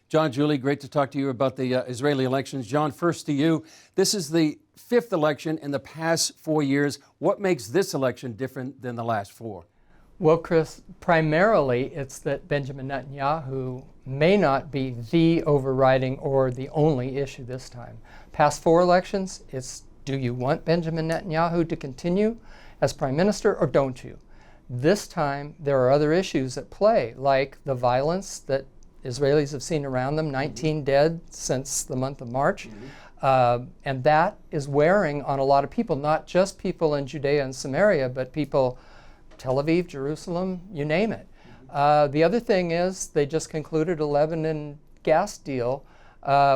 John, Julie, great to talk to you about the Israeli elections. John, first to you. This is the fifth election in the past 4 years. What makes this election different than the last four? Well, Chris, primarily it's that Benjamin Netanyahu may not be the overriding or the only issue this time. Past four elections, it's do you want Benjamin Netanyahu to continue as prime minister or don't you? This time there are other issues at play, like the violence that Israelis have seen around them, 19 dead since the month of March. And that is wearing on a lot of people, not just people in Judea and Samaria, but people, Tel Aviv, Jerusalem, you name it. The other thing is they just concluded a Lebanon gas deal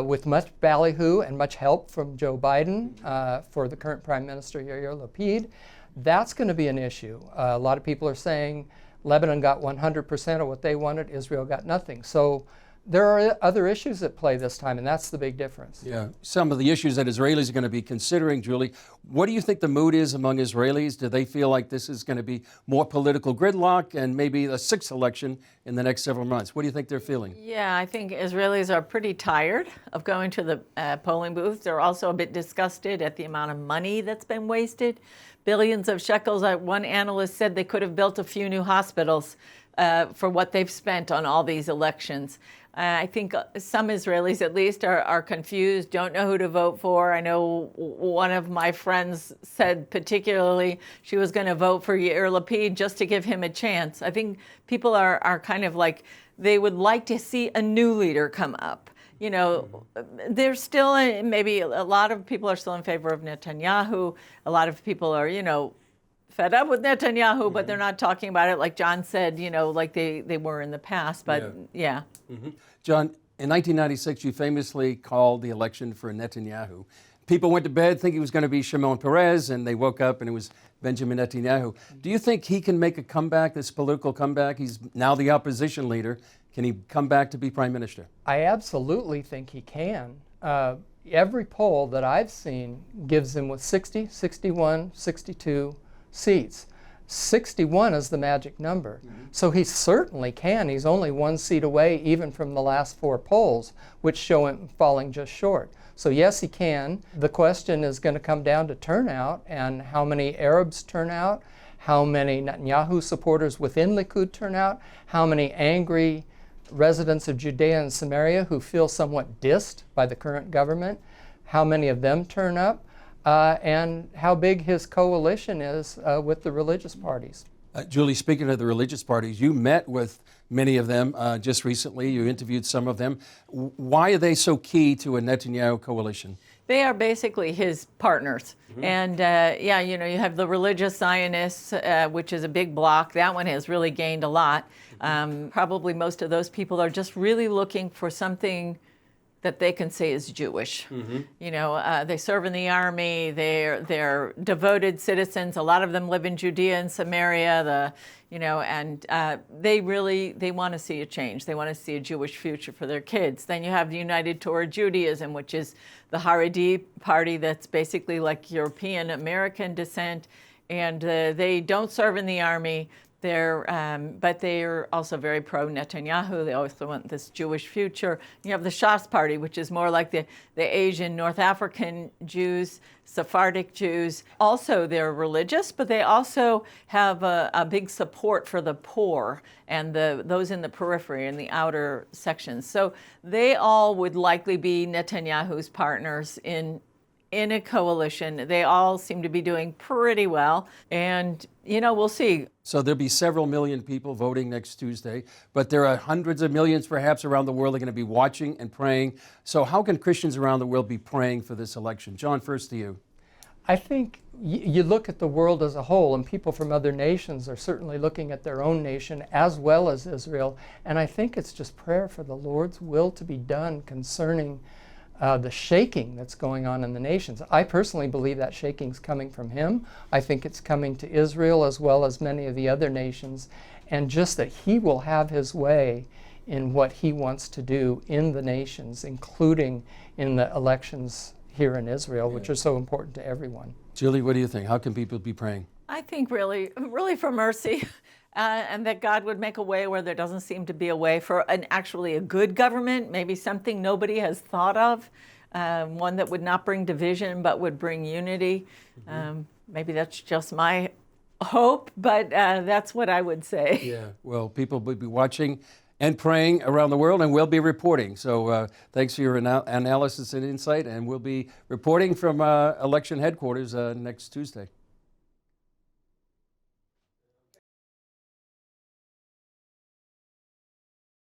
with much ballyhoo and much help from Joe Biden for the current Prime Minister Yair Lapid. That's going to be an issue. A lot of people are saying Lebanon got 100% of what they wanted, Israel got nothing. So there are other issues at play this time, and that's the big difference. Yeah, some of the issues that Israelis are going to be considering, Julie. What do you think the mood is among Israelis? Do they feel like this is going to be more political gridlock and maybe a sixth election in the next several months? What do you think they're feeling? Yeah, I think Israelis are pretty tired of going to the polling booths. They're also a bit disgusted at the amount of money that's been wasted. Billions of shekels. One analyst said they could have built a few new hospitals for what they've spent on all these elections. I think some Israelis, at least, are confused, don't know who to vote for. I know one of my friends said particularly she was going to vote for Yair Lapid just to give him a chance. I think people are kind of like, they would like to see a new leader come up. You know, there's still, maybe a lot of people are still in favor of Netanyahu. A lot of people are, fed up with Netanyahu, but they're not talking about it, like John said, like they were in the past. But yeah. John, in 1996, you famously called the election for Netanyahu. People went to bed thinking it was going to be Shimon Peres, and they woke up and it was Benjamin Netanyahu. Do you think he can make a comeback, this political comeback? He's now the opposition leader. Can he come back to be prime minister? I absolutely think he can. Every poll that I've seen gives him with 60, 61, 62 seats. 61 is the magic number. So he certainly can. He's only one seat away even from the last four polls, which show him falling just short. So yes, he can. The question is going to come down to turnout and how many Arabs turn out, how many Netanyahu supporters within Likud turn out, how many angry residents of Judea and Samaria who feel somewhat dissed by the current government, how many of them turn up, and how big his coalition is with the religious parties. Julie, speaking of the religious parties, you met with many of them just recently. You interviewed some of them. Why are they so key to a Netanyahu coalition? They are basically his partners. And you have the religious Zionists, which is a big bloc. That one has really gained a lot. Probably most of those people are just really looking for something that they can say is Jewish. They serve in the army, they're devoted citizens. A lot of them live in Judea and Samaria, they want to see a change. They want to see a Jewish future for their kids. Then you have the United Torah Judaism, which is the Haredi party that's basically like European American descent, and they don't serve in the army. But they're also very pro-Netanyahu. They also want this Jewish future. You have the Shas party, which is more like the Asian, North African Jews, Sephardic Jews. Also, they're religious, but they also have a big support for the poor and those in the periphery and the outer sections. So they all would likely be Netanyahu's partners in a coalition. They all seem to be doing pretty well. And, we'll see. So there'll be several million people voting next Tuesday, but there are hundreds of millions perhaps around the world that are going to be watching and praying. So how can Christians around the world be praying for this election? John, first to you. I think you look at the world as a whole, and people from other nations are certainly looking at their own nation as well as Israel. And I think it's just prayer for the Lord's will to be done concerning the shaking that's going on in the nations. I personally believe that shaking's coming from him. I think it's coming to Israel as well as many of the other nations, and just that he will have his way in what he wants to do in the nations, including in the elections here in Israel, which are so important to everyone. Julie, what do you think? How can people be praying? I think really for mercy. and that God would make a way where there doesn't seem to be a way for actually a good government, maybe something nobody has thought of, one that would not bring division but would bring unity. Maybe that's just my hope, but that's what I would say. Yeah, well, people will be watching and praying around the world, and we'll be reporting. So thanks for your analysis and insight, and we'll be reporting from election headquarters next Tuesday.